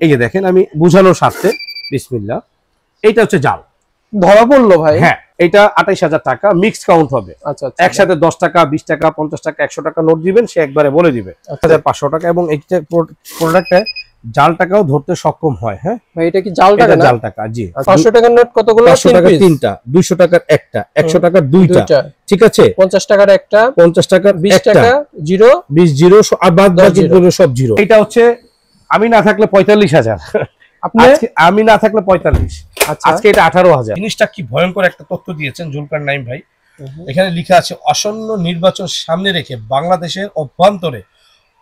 এই যে দেখেন আমি বুঝানোর স্বার্থে বিসমিল্লাহ, এইটা হচ্ছে জাল ধরা পড়লো ভাই। হ্যাঁ, এটা 28,000 টাকা মিক্স কাউন্ট হবে। আচ্ছা, একসাথে 10 টাকা 20 টাকা 50 টাকা 100 টাকা নোট দিবেন, সে একবারে বলে দিবে 1500 টাকা। এবং এইটা প্রোডাক্টে জাল টাকাও ধরতে সক্ষম হয়। হ্যাঁ ভাই, এটা কি জাল টাকা? জাল টাকা, জি। 500 টাকার নোট কতগুলো? 500 টাকার 3টা, 200 টাকার একটা, 100 টাকার 2টা, ঠিক আছে। 50 টাকার একটা, 50 টাকার 20 টাকা জিরো, 20 জিরো, আর বাদ বাকিগুলো সব জিরো। এটা হচ্ছে আমি না থাকলে 45,000, আমি না থাকলে 45, আজকে এটা 18,000। জিনিসটা কি ভয়ঙ্কর একটা তথ্য দিয়েছেন জুলকার নাইম ভাই। এখানে লেখা আছে আসন্ন নির্বাচন সামনে রেখে বাংলাদেশের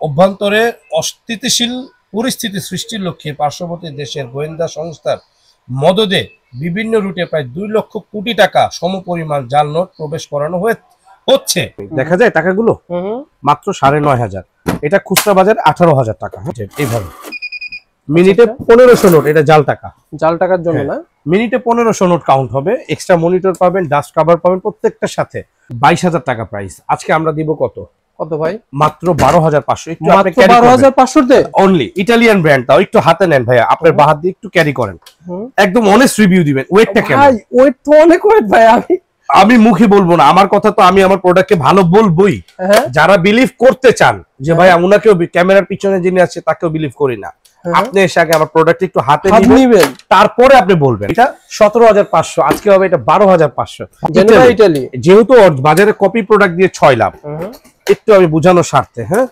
অভ্যন্তরে অস্থিতিশীল পরিস্থিতি সৃষ্টির লক্ষ্যে পার্শ্ববর্তী দেশের গোয়েন্দা সংস্থার মদদে বিভিন্ন রুটে প্রায় 2 লক্ষ কোটি টাকা সমপরিমাণ জাল নোট প্রবেশ করানো হচ্ছে। দেখা যায় টাকাগুলো মাত্র 9,500, এটা খুচরা বাজারে 18,000 টাকা। এইভাবে মিনিটে 1500 নোট, এটা জাল টাকা। জাল টাকার জন্য না, মিনিটে 1500 নোট কাউন্ট হবে। এক্সট্রা মনিটর পাবেন, ডাস্ট কভার পাবেন, প্রত্যেকটার সাথে 22,000 টাকা প্রাইস। আজকে আমরা দিব কত ভাই? মাত্র 12,500। একটু আপনি 12,500 তে অনলি, ইটালিয়ান ব্র্যান্ড, তাও একটু হাতে নেন ভাইয়া, আপনার বাহাত দিয়ে একটু ক্যারি করেন, একদম অনেস্ট রিভিউ দিবেন। ওয়েটটা কেমন? ভাই ওয়েট তো অনেক ওয়েট ভাই। আমি মুখে বলবো না, আমার কথা তো আমি আমার প্রোডাক্টকে ভালো বলবোই। যারা বিলিভ করতে চান যে ভাই উনাকেও ক্যামেরার পিছনে যিনি আছে তাকেও বিলিভ করি না, আপনি এসে আগে আমার প্রোডাক্ট একটু হাতে নিবেন, তারপরে আপনি বলবেন। এটা 17,500, আজকে হবে এটা 12,500। ইটালি, যেহেতু বাজারে কপি প্রোডাক্ট দিয়ে 6 লাভ, একটু আমি বোঝানোর স্বার্থে, হ্যাঁ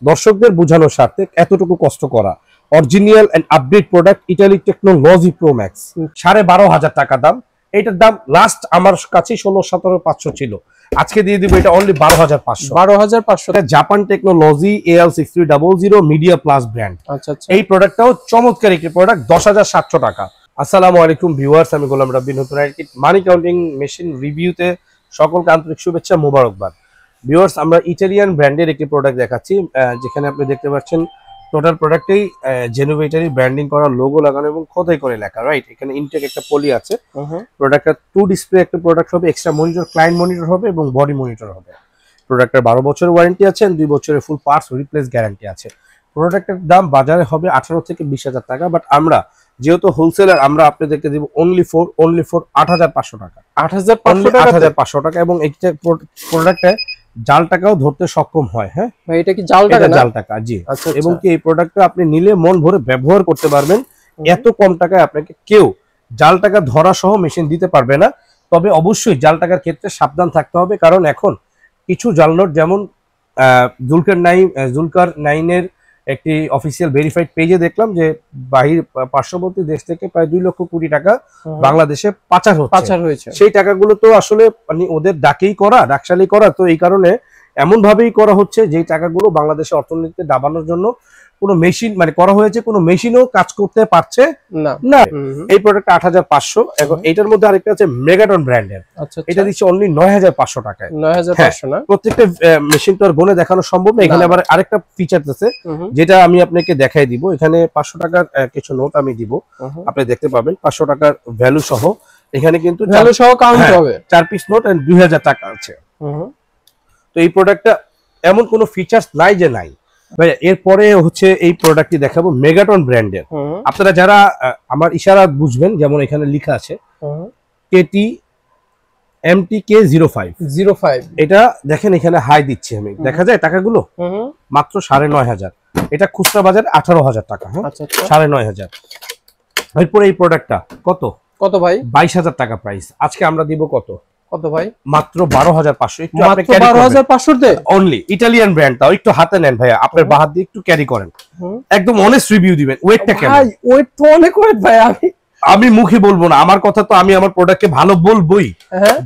দর্শকদের বোঝানোর স্বার্থে এতটুকু কষ্ট করা। Original and update product, Italy technology pro max, 12,500 টাকা দাম। এইটার দাম লাস্ট আমার কাছে 16-17,500 ছিল, আজকে দিয়ে দিব এটা only 12,500। 12,500। Japan technology AL6300 media plus brand. আচ্ছা, এই প্রোডাক্টটাও চমৎকার একটি প্রোডাক্ট, 10,700 টাকা। আসসালামু আলাইকুম ভিউয়ার্স, আমি গোলাম রাব্বি, নতুন একটি মানি কাউন্টিং মেশিন রিভিউতে সকলকে আন্তরিক শুভেচ্ছা, মোবারকবাদ। ভিউয়ার্স, আমরা ইটালিয়ান ব্র্যান্ডের একটি প্রোডাক্ট দেখাচ্ছি, যেখানে আপনি দেখতে পাচ্ছেন টোটাল প্রোডাক্টেই জেনুভেটারি ব্র্যান্ডিং করা, লোগো লাগানো এবং খোদাই করে লেখা, রাইট। এখানে ইনটেক একটা পলি আছে। প্রোডাক্টটা 2 ডিসপ্লে একটা প্রোডাক্ট হবে, এক্সট্রা মনিটর, ক্লায়েন্ট মনিটর হবে এবং বডি মনিটর হবে। প্রোডাক্টের 12 বছরের ওয়ারেন্টি আছে, 2 বছরের ফুল পার্টস রিপ্লেস গ্যারান্টি আছে। প্রোডাক্টের দাম বাজারে হবে 18 থেকে 20,000 টাকা, বাট আমরা যেহেতু হোলসেলার, আমরা আপনাদেরকে দিব অনলি ফর 8,500 টাকা। 8,500 টাকা। এবং এই প্রোডাক্টে জাল টাকাও ধরতে সক্ষম হয়। হ্যাঁ ভাই, এটা কি জাল টাকা? জাল টাকা, জি। এবং কি এই প্রোডাক্টটা আপনি নিলে মন ভরে ব্যবহার করতে পারবেন। এত কম টাকায় আপনাকে কেউ জাল টাকা ধরা সহ মেশিন দিতে পারবে না। তবে অবশ্যই জাল টাকার ক্ষেত্রে সাবধান থাকতে হবে, কারণ এখন কিছু জাল নোট, যেমন জুলকার নাইনের একটি অফিসিয়াল ভেরিফাইড পেজে দেখলাম যে পার্শ্ববর্তী দেশ থেকে প্রায় 2 লক্ষ কোটি টাকা বাংলাদেশে পাচার হয়েছে। সেই টাকাগুলো তো আসলে মানে ওদের ডাকেই করা, ডাকশালি করা, তো এই কারণে এমন ভাবেই করা হচ্ছে যে টাকাগুলো বাংলাদেশের অর্থনীতিতে দাবানোর জন্য কোনো মেশিন মানে করা হয়েছে, কোনো মেশিনও কাজ করতে পারছে না। এই প্রোডাক্ট 8,500। এবং এটার মধ্যে আরেকটা আছে মেগাটন ব্র্যান্ডের, এটা দিচ্ছে অনলি 9,500 টাকায়। 9,500 না, প্রত্যেকটা মেশিন তো আর গুণে দেখানো সম্ভব না। এখানে আবার আরেকটা ফিচার আছে যেটা আমি আপনাকে দেখাই দিব। এখানে 500 টাকার কিছু নোট আমি দিব, আপনি দেখতে পাবেন 500 টাকার ভ্যালু সহ। এখানে কিন্তু ভ্যালু সহ কাউন্ট হবে, 4 পিস নোট এন্ড 2,000 টাকা আছে। তো এই প্রোডাক্টটা এমন কোনো ফিচার্স নাই যে নাই ভাই। এরপরে হচ্ছে এই প্রোডাক্টটি দেখাবো মেগাটন ব্র্যান্ডের। আপনারা যারা আমার ইশারা বুঝবেন, যেমন এখানে লেখা আছে KT MTK05। এটা দেখেন এখানে হাই দিচ্ছি আমি, দেখা যায় টাকাগুলো মাত্র 9,500, এটা খুচরা বাজারে 18,000 টাকা। হ্যাঁ 9,500। এরপরে এই প্রোডাক্টটা কত ভাই? 22,000 টাকা প্রাইস। আজকে আমরা দিব কত ভাই? মাত্র 12,500। একটু আপনি 12,500 তে অনলি, ইটালিয়ান ব্র্যান্ড, তাও একটু হাতে নেন ভাইয়া, আপনার বাহাত দিয়ে একটু ক্যারি করেন, একদম অনেস্ট রিভিউ দিবেন। ওয়েটটা কেমন? ভাই ওয়েট তো অনেক ওয়েট ভাই। আমি মুখে বলবো না, আমার কথা তো আমি আমার প্রোডাক্টকে ভালো বলবোই।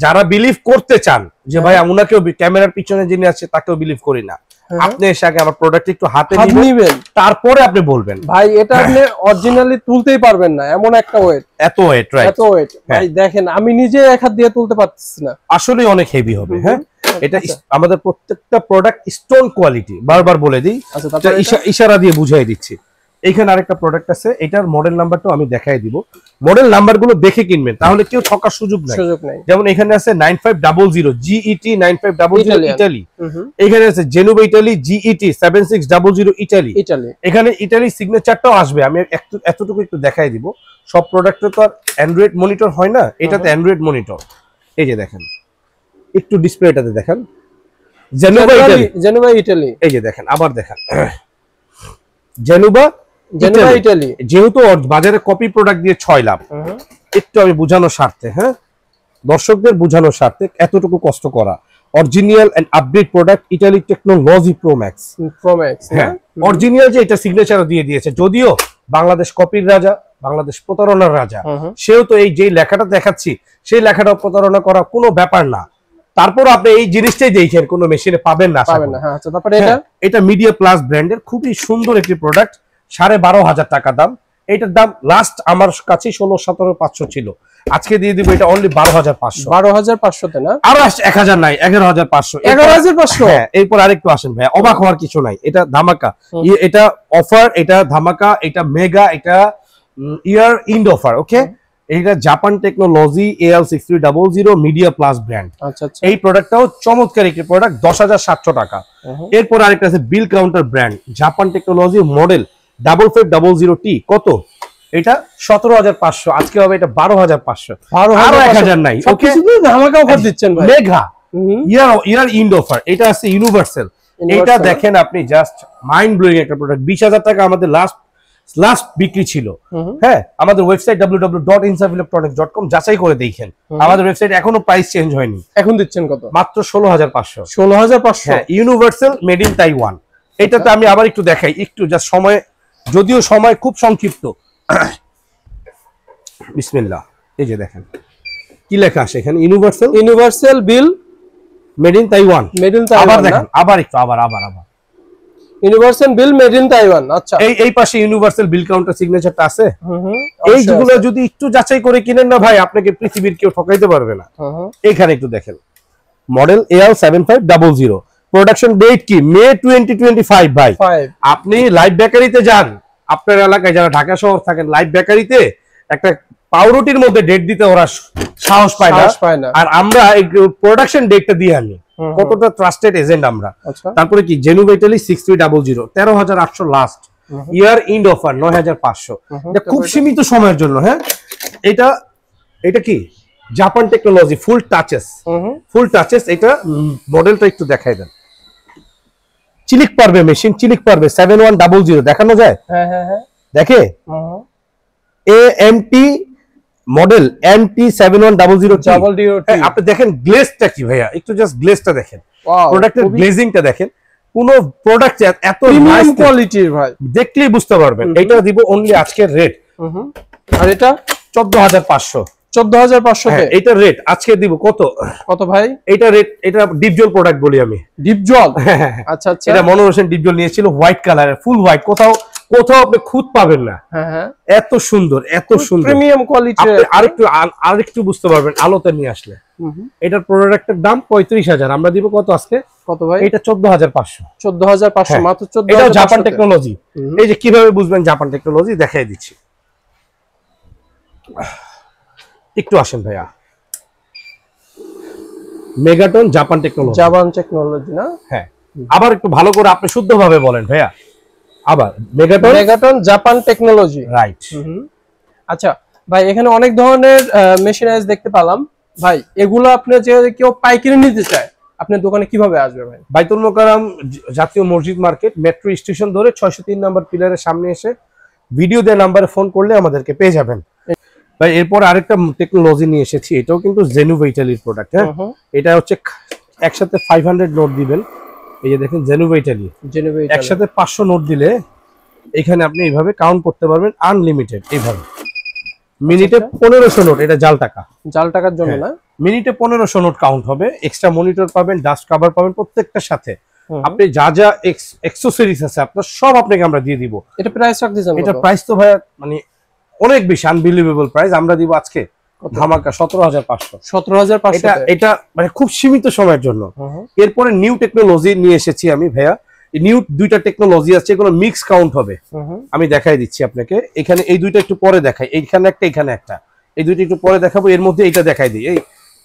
যারা বিলিভ করতে চান যে ভাই উনাকেও ক্যামেরার পিছনে যিনি আছে তাকেও বিলিভ করি না, আপনি এসে আগে আমার প্রোডাক্ট একটু হাতে নিবেন, তারপরে আপনি বলবেন। ভাই এটা আপনি অরিজিনালি তুলতেই পারবেন না, এমন একটা ওয়েট, এত ওয়েট, রাইট, এত ওয়েট। ভাই দেখেন, আমি নিজে এক হাত দিয়ে তুলতে পারতেছি না, আসলে অনেক হেভি হবে। হ্যাঁ, এটা আমাদের প্রত্যেকটা প্রোডাক্ট স্টোন কোয়ালিটি, বারবার বলে দিই, ইশারা দিয়ে বুঝাই দিচ্ছি। এইখানে আরেকটা প্রোডাক্ট আছে, এটার মডেল নাম্বারটাও আমি দেখাই দিব। মডেল নাম্বারগুলো দেখে কিনবেন, তাহলে কেউ ঠকার সুযোগ নাই। যেমন এখানে আছে 9500 GET 9500 ইতালি, এখানে আছে জেনুবা ইতালি GET 7600 ইতালি। এখানে ইতালি সিগনেচারটাও আসবে, আমি এতটুকু একটু দেখাই দিব। সব প্রোডাক্টে তো আর অ্যান্ড্রয়েড মনিটর হয় না, এটাতে অ্যান্ড্রয়েড মনিটর। এই যে দেখেন, একটু ডিসপ্লেটাতে দেখেন, জেনুবা ইতালি। এই যে দেখেন, আবার দেখেন জেনুবা ইতালি। যেহেতু বাজারে কপি প্রোডাক্ট দিয়ে 6 লাভ, একটু আমি বোঝানোর স্বার্থে, হ্যাঁ দর্শকদের বোঝানোর স্বার্থে এতটুকু কষ্ট করা। Original and update product Italy technology pro max. হ্যাঁ অরিজিনাল যে এটা সিগনেচারও দিয়ে দিয়েছে, যদিও বাংলাদেশ কপির রাজা, বাংলাদেশ প্রতারণার রাজা, সেও তো এই যে লেখাটা দেখাচ্ছি সেই লেখাটা প্রতারণা করা কোনো ব্যাপার না। তারপর আপনি এই জিনিসটাই দেখেন কোনো মেশিনে পাবেন না। তারপরে এটা মিডিয়া প্লাস ব্র্যান্ডের খুবই সুন্দর একটি প্রোডাক্ট, 12,500 টাকা দাম। এটার দাম লাস্ট আমার কাছে 16-17,500 ছিল, আজকে দিয়ে দিব এটা অনলি 12,500। 12,500 না, আর 1000 নাই, 11,500। 11,500। হ্যাঁ, এরপর আরেকটু আসেন ভাই, অবাক হওয়ার কিছু নাই, এটা ধামাকা, এটা অফার, এটা ধামাকা, এটা মেগা, এটা ইয়ার ইন্ড অফার। ওকে, এটা Japan technology AL6300 media plus brand. এই প্রোডাক্টটাও চমৎকার একটি প্রোডাক্ট, 10,700 টাকা। এরপর আরেকটা আছে বিল counter brand, Japan technology model 5500T। কত? এটা 17,500, আজকে হবে এটা 12,500। আর 1000 নাই। ওকে, ধামাকা অফার দিচ্ছেন ভাই, মেগা ইয়ার ইন্ড অফার। এটা আছে ইউনিভার্সাল। এটা দেখেন আপনি, জাস্ট মাইন্ড ব্লোয়িং একটা প্রোডাক্ট। 20,000 টাকা আমাদের লাস্ট বিক্রি ছিল। হ্যাঁ, আমাদের ওয়েবসাইট www.insafelectronics.com যাচাই করে দেখেন, আমাদের ওয়েবসাইট এখনো প্রাইস চেঞ্জ হয়নি। এখন দিচ্ছেন কত? মাত্র 16,500। 16,500। হ্যাঁ, ইউনিভার্সাল মেড ইন তাইওয়ান। এটাতে আমি আবার একটু দেখাই, একটু জাস্ট সময়, যদিও সময় খুব সংক্ষিপ্ত। বিসমিল্লাহ, এই যে দেখেন কি লেখা আছে এখানে, universal bill made in Taiwan. আবার দেখেন, আবার একটু, আবার universal bill made in Taiwan. আচ্ছা, এই পাশে ইউনিভার্সাল বিল কাউন্টার সিগনেচারটা আছে। এইগুলো যদি একটু যাচাই করে কিনেন না ভাই, আপনাকে পৃথিবীর কেউ ঠকাইতে পারবে না। এখানে একটু দেখেন, মডেল AL7500, প্রোডাকশন ডেট কি? মে 2025। ভাই আপনি লাইভ বেকারিতে যান, আপনার এলাকায় যারা ঢাকা শহর থাকেন, লাইভ বেকারিতে একটা পাউরুটির মধ্যে ডেট দিতে ওরা সাহস পায় না, আর আমরা এই প্রোডাকশন ডেটটা দিয়ে আনি। কতটা ট্রাস্টেড এজেন্ট আমরা। তারপরে কি জেনুবা ইতালি 6300, 13,800 লাস্ট। ইয়ার ইন্ড অফার 9,500। এটা খুব সীমিত সময়ের জন্য। হ্যাঁ, এটা কি জাপান টেকনোলজি ফুল টাচেস। এটা মডেলটা একটু দেখাই দেন। চিলিক পারবে মেশিন, চিলিক পারবে 7100 দেখানো যায়? হ্যাঁ, দেখে AMT মডেল MT7100। আপনি দেখেন গ্লেজটা কি ভাইয়া, একটু জাস্ট গ্লেজটা দেখেন, প্রোডাক্টের গ্লেজিংটা দেখেন। কোন প্রোডাক্ট এত প্রিমিয়াম কোয়ালিটির ভাই, দেখলেই বুঝতে পারবেন। এটা দিব অনলি আজকের রেট। আর এটা 14,500। 14,500 এটা রেট আজকে দিব। কত ভাই এটা রেট? এটা ডিপজল প্রোডাক্ট বলি আমি, ডিপজল। আচ্ছা, এটা মনোরোশন ডিপজল নিয়েছিল, হোয়াইট কালারের, ফুল হোয়াইট। কোথাও আপনি খুঁত পাবেন না, এত সুন্দর প্রিমিয়াম কোয়ালিটি। আরেকটু বুঝতে পারবেন আলোতে নিয়ে আসলে। এটার প্রোডাক্টের দাম 35,000, আমরা দিব কত আজকে? কত ভাই? এটা 14,500। 14,500 মাত্র। 14,000। এটা জাপান টেকনোলজি। এই যে কিভাবে বুঝবেন জাপান টেকনোলজি দেখাই দিচ্ছি, একটু আসেন ভাইয়া। মেগাটন জাপান টেকনোলজি না? হ্যাঁ, আবার একটু ভালো করে আপনি শুদ্ধভাবে বলেন ভাইয়া। আবার মেগাটন জাপান টেকনোলজি, রাইট। আচ্ছা ভাই, এখানে অনেক ধরনের মেশিনারিজ দেখতে পেলাম ভাই। এগুলো আপনি যে কেউ পাইকারি নিতে চায়, আপনার দোকানে কিভাবে আসবে ভাই? বাইতুল মোকাররম জাতীয় মসজিদ মার্কেট, মেট্রো স্টেশন ধরে 603 নম্বর পিলারের সামনে এসে ভিডিও দেওয়া নাম্বারে ফোন করলে আমাদেরকে পেয়ে যাবেন ভাই। এরপর আরেকটা টেকনোলজি নিয়ে এসেছি, এটাও কিন্তু জেনুবা ইতালির প্রোডাক্ট। হ্যাঁ, এটা হচ্ছে একসাথে 500 নোট দিবেন। এই যে দেখেন জেনুবা ইতালি, একসাথে 500 নোট দিলে এখানে আপনি এইভাবে কাউন্ট করতে পারবেন আনলিমিটেড। এইভাবে মিনিটে 1500 নোট, এটা জাল টাকার জন্য না, মিনিটে 1500 নোট কাউন্ট হবে। এক্সট্রা মনিটর পাবেন, ডাস্ট কভার পাবেন প্রত্যেকটার সাথে। আপনি যা অ্যাকসেসরিজ আছে আপনার সব আপনাকে আমরা দিয়ে দিব। এটা প্রাইস রাখ দিয়েছেন? এটা প্রাইস তো ভাই মানে অনেক বেশি, আনবিলিভেবল প্রাইস। আমরা দিব আজকে ধামাকা 17,500। 17,500। এটা মানে খুব সীমিত সময়ের জন্য। এরপরে নিউ টেকনোলজি নিয়ে এসেছি আমি ভাইয়া, নিউ দুইটা টেকনোলজি আছে, এগুলো মিক্স কাউন্ট হবে। আমি দেখাই দিচ্ছি আপনাকে, এখানে এই দুইটা একটু পরে দেখাই, এইখানে একটা এখানে একটা, এই দুইটা একটু পরে দেখাবো। এর মধ্যে এইটা দেখাই দিই,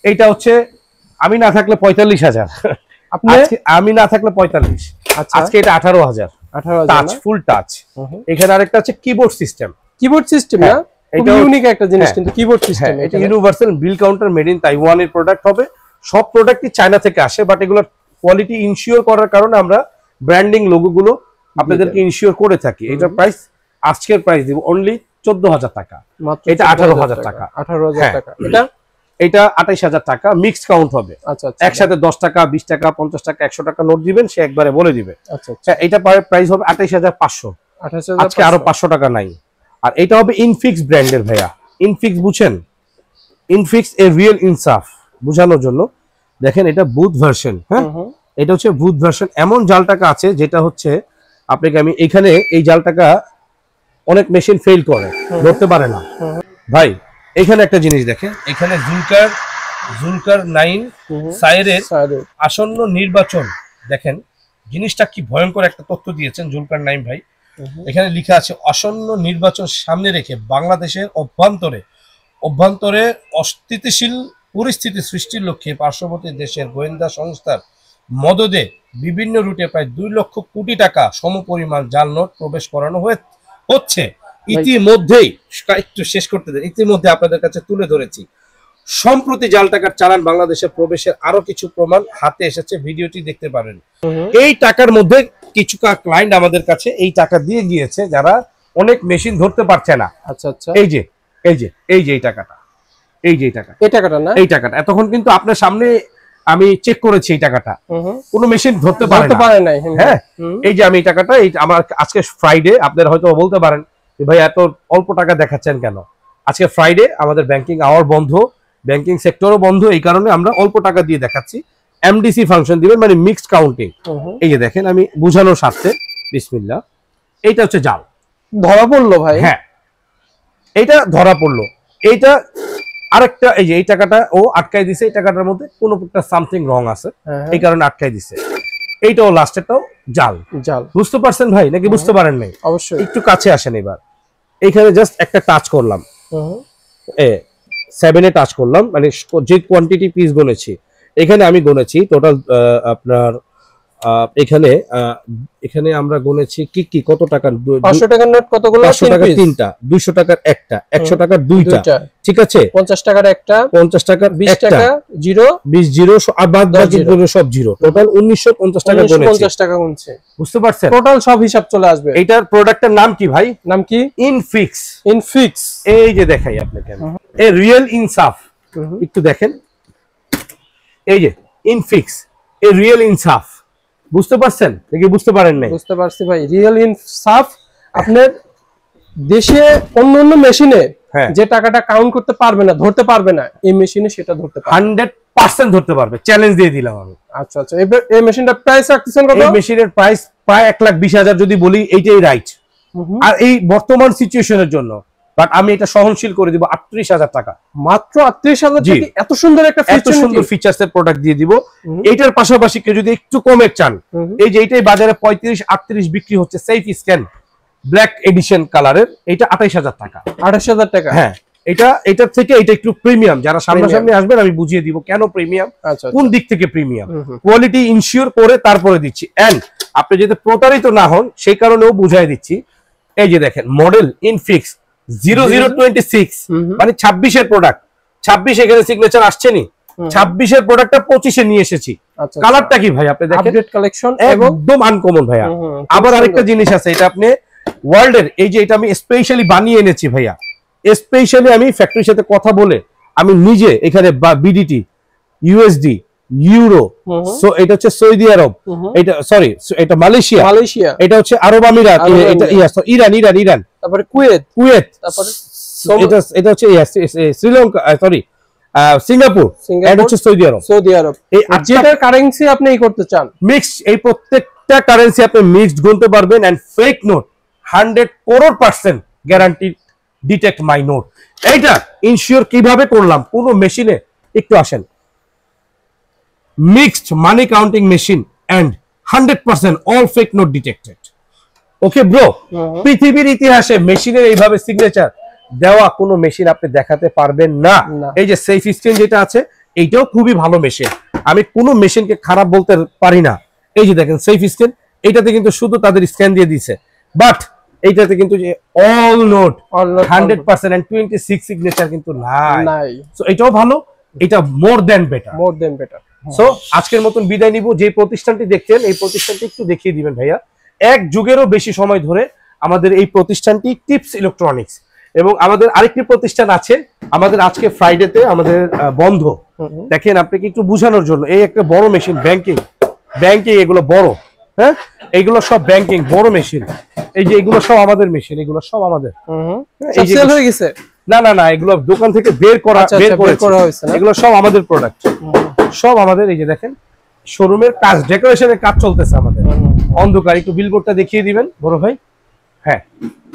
এইটা হচ্ছে আমি না থাকলে 45,000, আমি না থাকলে 45, আজকে এটা 18,000 টাচ, ফুল টাচ। এখানে আরেকটা আছে কিবোর্ড সিস্টেম, না এটা ইউনিক একটা জিনিস, কিন্তু কিবোর্ড সিস্টেম এটা universal bill counter, made in Taiwan এর প্রোডাক্ট হবে। সব প্রোডাক্টই চায়না থেকে আসে, বাট এগুলোর কোয়ালিটি ইনশিওর করার কারণে আমরা ব্র্যান্ডিং লোগো গুলো আপনাদেরকে ইনশিওর করে থাকি। এটার প্রাইস আজকের প্রাইস দিব অনলি 14,000 টাকা, এটা 18,000 টাকা, 18,000 টাকা। এটা 28,000 টাকা, মিক্স কাউন্ট হবে। একসাথে 10 টাকা 20 টাকা 50 টাকা 100 টাকা নোট দিবেন, সে একবারে বলে দিবে। এটা প্রাইস হবে 28,500, আজকে আরো 500 টাকা নাই। আর এটা হবে ইনফিক্স ব্র্যান্ডের ভাইয়া, ইনফিক্স বুঝছেন, ইনফিক্স এ রিয়েল ইনসাফ বোঝানোর জন্য দেখেন, এটা বুথ ভার্সন। হ্যাঁ, এটা হচ্ছে বুথ ভার্সন। এমন জাল টাকা আছে যেটা হচ্ছে আপনাকে আমি এখানে এই জাল টাকা অনেক মেশিন ফেল করে, ধরতে পারে না ভাই। এখানে একটা জিনিস দেখেন, এখানে জুলকার 9 সাইরের আসন্ন নির্বাচন, দেখেন জিনিসটা কি ভয়ঙ্কর একটা তথ্য দিয়েছেন জুলকার 9 ভাই। এখানে লেখা আছে আসন্ন নির্বাচন সামনে রেখে বাংলাদেশের অভ্যন্তরে অস্থিতিশীল পরিস্থিতি সৃষ্টির লক্ষ্যে পার্শ্ববর্তী দেশের গোয়েন্দা সংস্থার মদদে বিভিন্ন রুটে প্রায় 2 লক্ষ কোটি টাকা সমপরিমাণ জাল নোট প্রবেশ করানো হচ্ছে। ইতিমধ্যেই একটু শেষ করতে দেন, ইতিমধ্যে আপনাদের কাছে তুলে ধরেছি সম্প্রতি জাল টাকার চালান বাংলাদেশে প্রবেশের আরো কিছু প্রমাণ হাতে এসেছে, ভিডিওটি দেখতে পারেন। এই টাকার মধ্যে কিছু ক্লায়েন্ট আমাদের কাছে এই টাকা দিয়ে গিয়েছে যারা অনেক মেশিন ধরতে পারছে না। এই যে এই টাকাটা, এই টাকাটা এতক্ষণ কিন্তু আপনার সামনে আমি চেক করেছি, এই টাকাটা কোনো মেশিন ধরতে পারে নাই। হ্যাঁ, এই যে আমি এই টাকাটা, এই আমার আজকে ফ্রাইডে, আপনারা হয়তো বলতে পারেন ভাই এত অল্প টাকা দেখাচ্ছেন কেন, আজকে ফ্রাইডে, আমাদের ব্যাংকিং আওয়ার বন্ধ, ব্যাংকিং সেক্টরও বন্ধ, এই কারণে আমরা অল্প টাকা দিয়ে দেখাচ্ছি। এমডিসি ফাংশন দিবেন, মানে মিক্সড কাউন্টিং। এই যে দেখেন, আমি বুঝানোর স্বার্থে বিসমিল্লাহ, এইটা হচ্ছে জাল, ধরা পড়লো ভাই। হ্যাঁ, এইটা ধরা পড়লো। এইটা আরেকটা, এই যে এই টাকাটা ও আটকাই দিছে, এই টাকাটার মধ্যে কোনো একটা সামথিং রং আছে, এই কারণে আটকাই দিছে। এইটাও লাস্টেরটাও জাল। বুঝতে পারছেন ভাই, নাকি বুঝতে পারেন নাই? অবশ্যই। একটু কাছে আসেন এবার। এইখানে জাস্ট একটা টাচ করলাম, 7-এ টাচ করলাম, মানে যে কোয়ান্টিটি পিস গুনেছি, এখানে আমি গুনেছি টোটাল আপনার এখানে আমরা গুনেছি কি কত টাকা, 500 টাকার নোট কতগুলো? 500 টাকার 3টা, 200 টাকার একটা, 100 টাকার 2টা, ঠিক আছে, 50 টাকার একটা, 50 টাকার 20 টাকা জিরো, 20 জিরো, আর বাদ বাকিগুলো সব জিরো, টোটাল 1950 টাকা গুনেছি। 1950 টাকা গুনছে, বুঝতে পারছেন? টোটাল সব হিসাব চলে আসবে। এটার প্রোডাক্টের নাম কি ভাই? নাম কি? ইনফিক্স। এই যে দেখাই আপনাকে, এই রিয়েল ইনসাফ, একটু দেখেন, এই যে ইনফিক্স এ রিয়েল ইনসাফ। বুঝতে পারছেন নাকি বুঝতে পারেন নাই? বুঝতে পারছি ভাই। রিয়েল ইনসাফ আপনার দেশে অন্য মেশিনে যে টাকাটা কাউন্ট করতে পারবে না, ধরতে পারবে না, এই মেশিনে সেটা ধরতে পারবে, 100% ধরতে পারবে, চ্যালেঞ্জ দিয়ে দিলাম আমি। আচ্ছা, এই মেশিনটা প্রাইস রাখতেছেন কত? এই মেশিনের প্রাইস প্রায় 1,20,000 যদি বলি, এইটাই রাইট। আর এই বর্তমান সিচুয়েশনের জন্য, বাট আমি এটা সহনশীল করে দিব 38,000 টাকা, মাত্র 38,000 টাকা। এত সুন্দর একটা ফিচার্স এর প্রোডাক্ট দিয়ে দিব। এইটার পাশাপাশি কেউ যদি একটু কমে চান, এই যে এইটাই বাজারে 35-38 বিক্রি হচ্ছে, সেফ স্ক্যান ব্ল্যাক এডিশন কালারের, এটা 28,000 টাকা। 28,000 টাকা। হ্যাঁ, এটার থেকে এটা একটু প্রিমিয়াম। যারা সামনাসামনি আসবেন আমি বুঝিয়ে দিব কেন প্রিমিয়াম, কোন দিক থেকে প্রিমিয়াম, কোয়ালিটি ইনশিওর করে তারপরে দিচ্ছি। এন্ড আপনি যদি প্রতারিত না হন সেই কারণেও বুঝাই দিচ্ছি। এই যে দেখেন, মডেল ইনফিক্স 0026, মানে 26 এর প্রোডাক্ট। 26 এখানে সিগনেচার আসছে নি, 26 এর প্রোডাক্টটা 25 এ নিয়ে এসেছি। কালারটা কি ভাই আপনি দেখেন, আপডেট কালেকশন, একদম আনকমন ভাইয়া। আবার আরেকটা জিনিস আছে, এটা আপনি ওয়ার্ল্ডের, এই যে এটা আমি স্পেশালি বানিয়ে এনেছি ভাইয়া, স্পেশালি আমি ফ্যাক্টরির সাথে কথা বলে আমি নিজে এখানে বিডিটি, ইউএসডি, ইউরো, সো এটা হচ্ছে সৌদি আরব, এটা সরি এটা মালয়েশিয়া, এটা হচ্ছে আরব আমিরাত, এটা ইরান, তারপরে কুয়েত, তারপরে এটা হচ্ছে শ্রীলঙ্কা, সরি সিঙ্গাপুর, এটা হচ্ছে সৌদি আরব। এই যেটার কারেন্সি আপনি এই করতে চান মিক্স, এই প্রত্যেকটা কারেন্সি আপনি মিক্সড গুনতে পারবেন। And fake note 100% guarantee, detect my note. এইটা ইনশিওর কিভাবে করলাম, কোন মেশিনে, একটু আসেন, mixed money counting machine and 100% all fake note detected. Okay bro, পৃথিবীর ইতিহাসে মেশিনের এইভাবে সিগনেচার দেওয়া কোনো মেশিন আপনি দেখাতে পারবেন না। এই যে সেফ স্ক্রিন যেটা আছে, এইটাও খুবই ভালো মেশিন, আমি কোনো মেশিনকে খারাপ বলতে পারি না। এই যে দেখেন সেফ স্ক্রিন, এইটাতে কিন্তু শুধু তাদের স্ক্যান দিয়ে দিছে, বাট এইটাতে কিন্তু যে অল নোট 100% এন্ড 26 সিগনেচার কিন্তু নাই। সো এটাও ভালো, এটা মোর দ্যান বেটার। সো আজকের মতন বিদায় নিব। যে প্রতিষ্ঠানটি দেখছেন এই প্রতিষ্ঠানটি একটু দেখিয়ে দিবেন ভাইয়া। এক যুগেরও বেশি সময় ধরে আমাদের এই প্রতিষ্ঠানটি টিপস ইলেকট্রনিক্স, এবং আমাদের আরেকটি প্রতিষ্ঠান আছে আমাদের আজকে ফ্রাইডেতে আমাদের বন্ধ। দেখেন আপনাকে একটু বোঝানোর জন্য, এই একটা বড় মেশিন, ব্যাংকিং এগুলো বড়, হ্যাঁ এগুলো সব ব্যাংকিং বড় মেশিন। এই যে এগুলো সব আমাদের মেশিন, এগুলো সব আমাদের। সেল হয়ে গেছে? না, এগুলো দোকান থেকে বের করা হয়েছে, এগুলো সব আমাদের প্রোডাক্ট, সব আমাদের। এই যে দেখেন শোরুমের কাজ, ডেকোরেশনের কাজ চলতেছে আমাদের। অন্ধকার, একটু বিলবোর্ডটা দেখিয়ে দিবেন বড় ভাই। হ্যাঁ,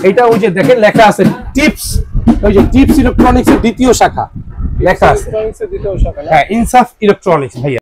এটা ওই যে দেখেন লেখা আছে টিপস, ওই যে টিপস ইলেকট্রনিক্স এর দ্বিতীয় শাখা লেখা আছে। হ্যাঁ, ইনসাফ ইলেকট্রনিক্স ভাইয়া।